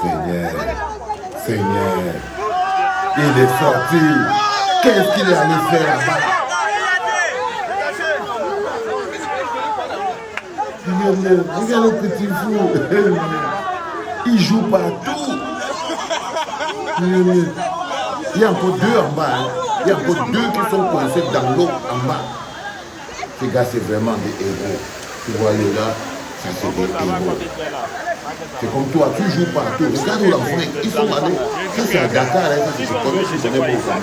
Seigneur, Seigneur, il est sorti. Qu'est-ce qu'il est allé faire là-bas? Regarde le petit fou. Il joue partout. Il y a encore deux en bas. Hein. Il y a encore deux qui sont coincés dans l'eau en bas. Ces gars, c'est vraiment des héros. Tu vois les gars, ça c'est des héros. C'est comme toi, tu joues partout. Regarde où l'enfant, ils sont allés. Ça c'est à Dakar, hein. Ça c'est comme si c'était pour ça.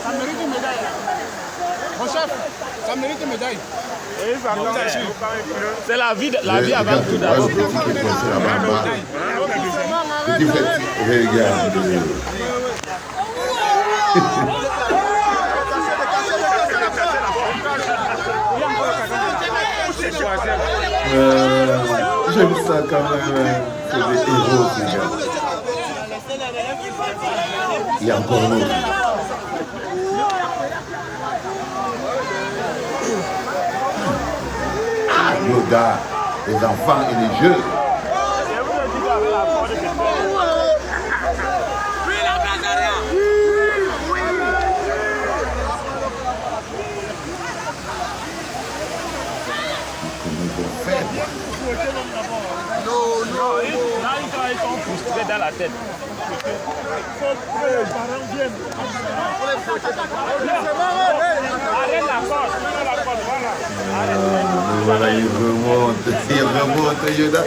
Ça mérite une médaille. Mon chef, ça mérite une médaille. C'est la vie avant tout d'abord. Petit frère, regarde. J'aime ça quand même. C'est des héros, ces gars. Il y a encore un autre. Yoda, les enfants et les jeux. Là, ils sont frustrés dans la tête. Arrête la porte, voilà, il remonte, Yoda.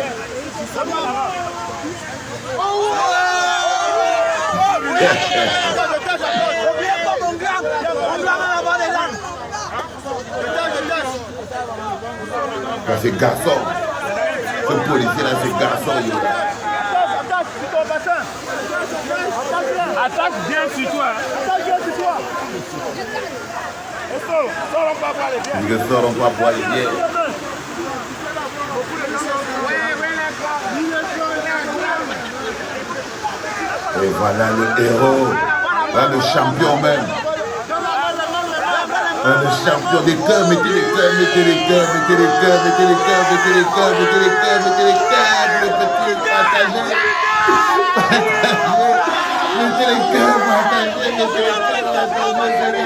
C'est garçon. Ce policier-là, c'est garçon, Yoda. Attaque bien sur toi. Attaque bien sur toi. Ils ne sauront pas boire les bières. Et voilà le héros, voilà le champion même. Le champion des cœurs, mettez les cœurs, mettez les cœurs, mettez les cœurs, mettez les cœurs, mettez les cœurs, mettez les cœurs, mettez les cœurs, le petit partagez. Mettez les cœurs, partagez, mettez les cœurs, partagez,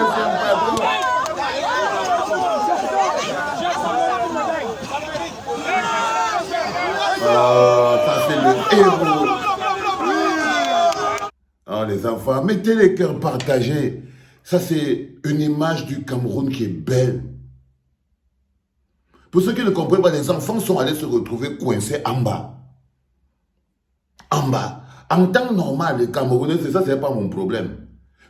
oh, ça c'est le héros. Oh les enfants, mettez les cœurs partagés. Ça c'est une image du Cameroun qui est belle. Pour ceux qui ne comprennent pas, les enfants sont allés se retrouver coincés en bas. En bas. En temps normal, les Camerounais, c'est ça, c'est pas mon problème.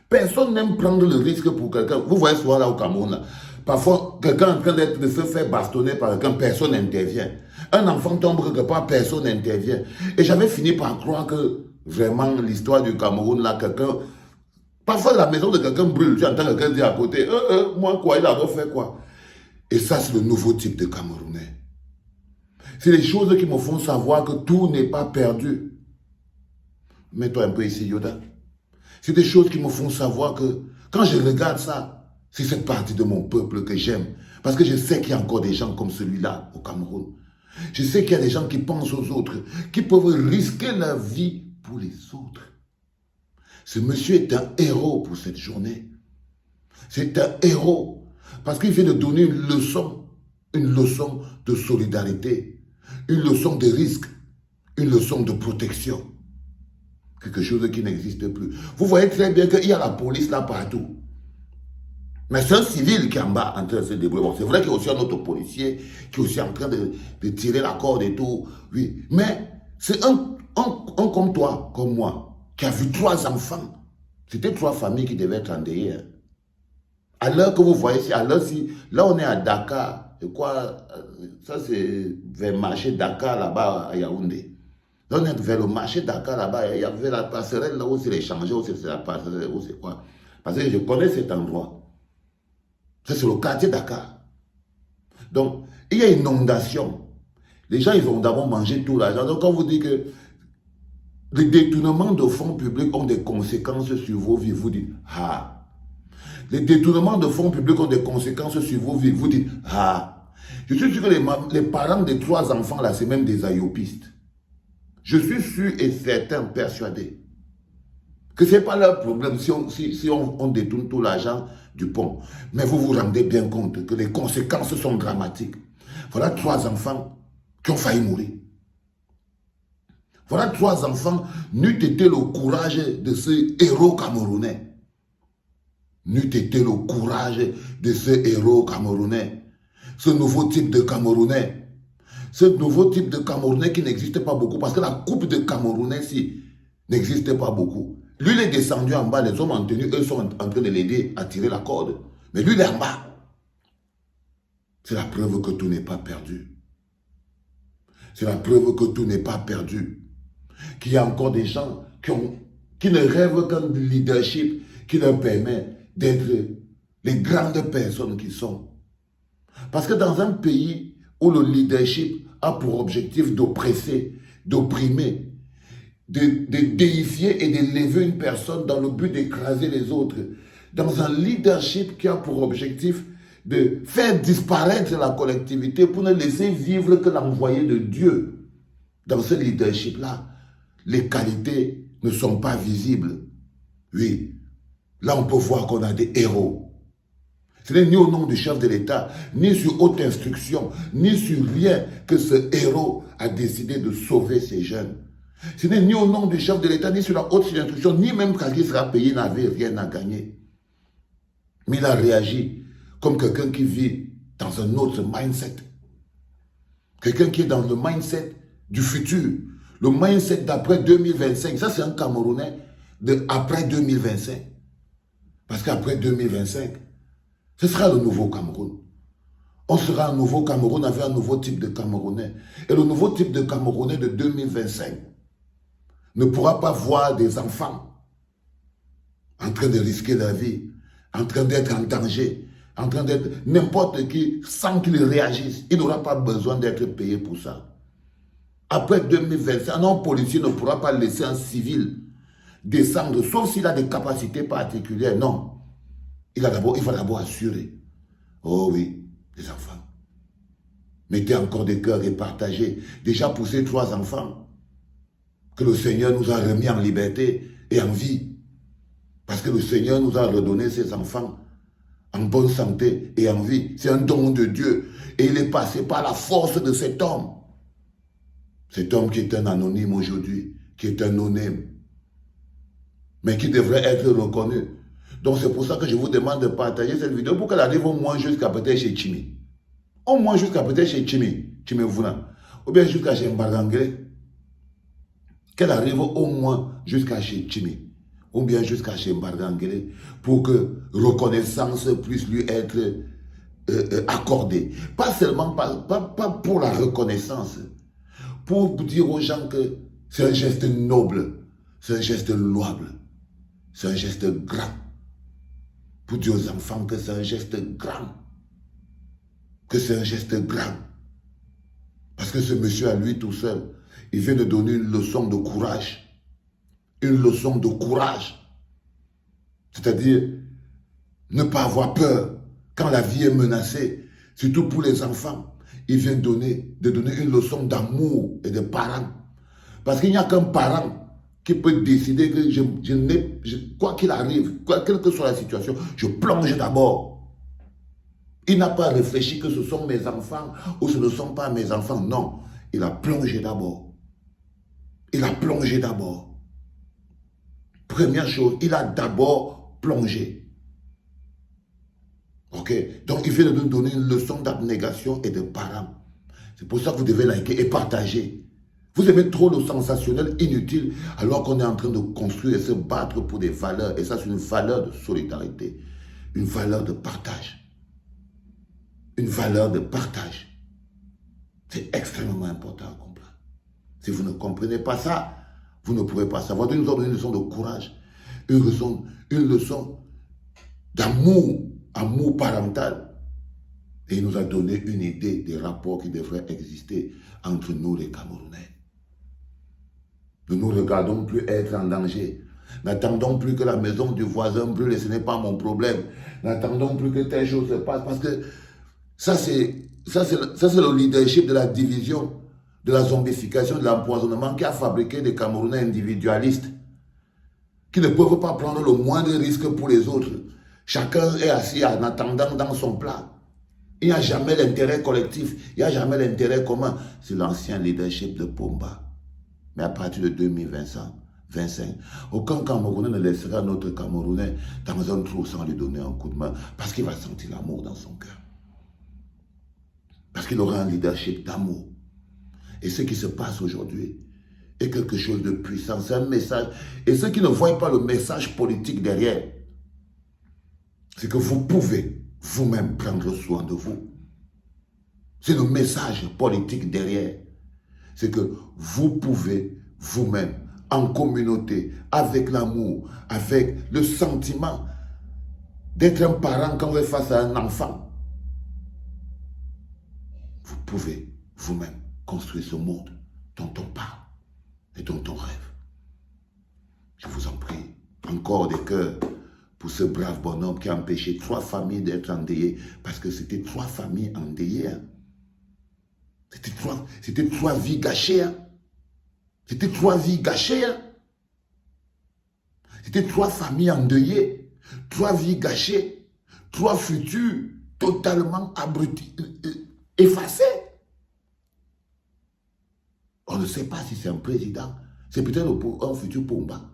Personne n'aime prendre le risque pour quelqu'un. Vous voyez souvent là au Cameroun, là. Parfois, quelqu'un est en train de se faire bastonner par quelqu'un, personne n'intervient. Un enfant tombe quelque part, personne n'intervient. Et j'avais fini par croire que vraiment l'histoire du Cameroun, là, quelqu'un... Parfois, la maison de quelqu'un brûle, tu entends quelqu'un dire à côté, moi quoi, il a refait quoi. Et ça, c'est le nouveau type de Camerounais. C'est les choses qui me font savoir que tout n'est pas perdu. Mets-toi un peu ici, Yoda. C'est des choses qui me font savoir que quand je regarde ça, c'est cette partie de mon peuple que j'aime. Parce que je sais qu'il y a encore des gens comme celui-là au Cameroun. Je sais qu'il y a des gens qui pensent aux autres, qui peuvent risquer leur vie pour les autres. Ce monsieur est un héros pour cette journée. C'est un héros. Parce qu'il vient de donner une leçon de solidarité, une leçon de risque, une leçon de protection. Quelque chose qui n'existe plus. Vous voyez très bien qu'il y a la police là partout. Mais c'est un civil qui est en bas en train de se débrouiller. Bon, c'est vrai qu'il y a aussi un autre policier qui est aussi en train de tirer la corde et tout. Oui. Mais c'est un comme toi, comme moi, qui a vu 3 enfants. C'était 3 familles qui devaient être endeuillées. Hein. À l'heure que vous voyez ici, là on est à Dakar. Et quoi, ça c'est vers le marché Dakar là-bas à Yaoundé. Là on est vers le marché Dakar là-bas. Il y avait la passerelle là où c'est l'échanger, où c'est la passerelle, où c'est quoi. Parce que je connais cet endroit. Ça, c'est le quartier Dakar. Donc, il y a une inondation. Les gens, ils ont d'abord mangé tout l'argent. Donc, quand vous dites que les détournements de fonds publics ont des conséquences sur vos vies, vous dites « Ah ». Les détournements de fonds publics ont des conséquences sur vos vies, vous dites « Ah ». Je suis sûr que les parents des 3 enfants là, c'est même des ayopistes. Je suis sûr et certain, persuadé, que ce n'est pas leur problème si on détourne tout l'argent du pont. Mais vous vous rendez bien compte que les conséquences sont dramatiques. Voilà 3 enfants qui ont failli mourir. Voilà 3 enfants, n'eût été le courage de ce héros camerounais. N'eût été le courage de ce héros camerounais. Ce nouveau type de Camerounais. Ce nouveau type de Camerounais qui n'existe pas beaucoup parce que la coupe de Camerounais ici n'existe pas beaucoup. Lui, il est descendu en bas, les hommes en tenue, eux sont en train de l'aider à tirer la corde. Mais lui, il est en bas. C'est la preuve que tout n'est pas perdu. C'est la preuve que tout n'est pas perdu. Qu'il y a encore des gens qui ne rêvent qu'un leadership qui leur permet d'être les grandes personnes qu'ils sont. Parce que dans un pays où le leadership a pour objectif d'oppresser, d'opprimer, de déifier et d'élever une personne dans le but d'écraser les autres, dans un leadership qui a pour objectif de faire disparaître la collectivité pour ne laisser vivre que l'envoyé de Dieu, dans ce leadership-là, les qualités ne sont pas visibles. Oui, là on peut voir qu'on a des héros. Ce n'est ni au nom du chef de l'État, ni sur haute instruction, ni sur rien que ce héros a décidé de sauver ces jeunes. Ce n'est ni au nom du chef de l'État, ni sur la haute instruction, ni même quand il sera payé, il n'avait rien à gagner. Mais il a réagi comme quelqu'un qui vit dans un autre mindset. Quelqu'un qui est dans le mindset du futur. Le mindset d'après 2025. Ça, c'est un Camerounais d'après 2025. Parce qu'après 2025, ce sera le nouveau Cameroun. On sera un nouveau Cameroun avec un nouveau type de Camerounais. Et le nouveau type de Camerounais de 2025 ne pourra pas voir des enfants en train de risquer leur vie, en train d'être en danger, en train d'être n'importe qui, sans qu'ils réagissent. Il n'aura pas besoin d'être payé pour ça. Après 2025, un homme policier ne pourra pas laisser un civil descendre, sauf s'il a des capacités particulières. Non. Il va d'abord assurer. Oh oui, les enfants. Mettez encore des cœurs et partagez. Déjà pour ces 3 enfants que le Seigneur nous a remis en liberté et en vie. Parce que le Seigneur nous a redonné ces enfants en bonne santé et en vie. C'est un don de Dieu. Et il est passé par la force de cet homme. Cet homme qui est un anonyme aujourd'hui, qui est un non-name, mais qui devrait être reconnu. Donc c'est pour ça que je vous demande de partager cette vidéo pour qu'elle arrive au moins jusqu'à peut-être chez Chimi. Au moins jusqu'à peut-être chez Chimi Vuna. Ou bien jusqu'à chez Mbarangere. Qu'elle arrive au moins jusqu'à chez Chimi. Ou bien jusqu'à chez Mbarangere. Pour que reconnaissance puisse lui être accordée. Pas seulement, pas pour la reconnaissance. Pour dire aux gens que c'est un geste noble. C'est un geste louable. C'est un geste grand. Pour dire aux enfants que c'est un geste grand. Que c'est un geste grand. Parce que ce monsieur à lui tout seul, il vient de donner une leçon de courage. Une leçon de courage. C'est-à-dire, ne pas avoir peur quand la vie est menacée. Surtout pour les enfants. Il vient de donner une leçon d'amour et de parents. Parce qu'il n'y a qu'un parent qui peut décider que quoi qu'il arrive, quelle que soit la situation, je plonge d'abord. Il n'a pas réfléchi que ce sont mes enfants ou ce ne sont pas mes enfants. Non, il a plongé d'abord. Il a plongé d'abord. Première chose, il a d'abord plongé. Ok? Donc il vient de nous donner une leçon d'abnégation et de parents. C'est pour ça que vous devez liker et partager. Vous aimez trop le sensationnel inutile alors qu'on est en train de construire et se battre pour des valeurs. Et ça, c'est une valeur de solidarité. Une valeur de partage. Une valeur de partage. C'est extrêmement important à comprendre. Si vous ne comprenez pas ça, vous ne pouvez pas savoir. Dieu nous a donné une leçon de courage. Une leçon d'amour. Amour parental. Et il nous a donné une idée des rapports qui devraient exister entre nous les Camerounais. Ne nous regardons plus être en danger. N'attendons plus que la maison du voisin brûle et ce n'est pas mon problème. N'attendons plus que telle chose se passe parce que ça c'est ça c'est le leadership de la division, de la zombification, de l'empoisonnement qui a fabriqué des Camerounais individualistes qui ne peuvent pas prendre le moindre risque pour les autres. Chacun est assis en attendant dans son plat. Il n'y a jamais l'intérêt collectif, il n'y a jamais l'intérêt commun. C'est l'ancien leadership de Pomba. Mais à partir de 2025, aucun Camerounais ne laissera notre Camerounais dans un trou sans lui donner un coup de main, parce qu'il va sentir l'amour dans son cœur. Parce qu'il aura un leadership d'amour. Et ce qui se passe aujourd'hui est quelque chose de puissant, c'est un message. Et ceux qui ne voient pas le message politique derrière, c'est que vous pouvez vous-même prendre soin de vous. C'est le message politique derrière. C'est que vous pouvez vous-même, en communauté, avec l'amour, avec le sentiment d'être un parent quand vous êtes face à un enfant. Vous pouvez vous-même construire ce monde dont on parle et dont on rêve. Je vous en prie, encore des cœurs pour ce brave bonhomme qui a empêché 3 familles d'être endeuillées, parce que c'était 3 familles endeuillées. Hein. C'était 3 vies gâchées. Hein. C'était 3 vies gâchées. Hein. C'était 3 familles endeuillées, 3 vies gâchées, 3 futurs totalement abrutis, effacés. On ne sait pas si c'est un président, c'est peut-être un futur Pomba,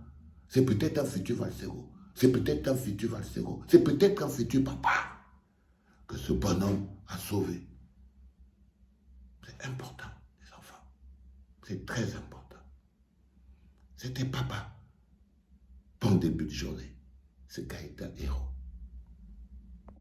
c'est peut-être un futur Valsero, c'est peut-être un futur Valsero, c'est peut-être un futur papa que ce bonhomme a sauvé. C'est important, les enfants. C'est très important. C'était papa. Bon début de journée. Ce gars est un héros.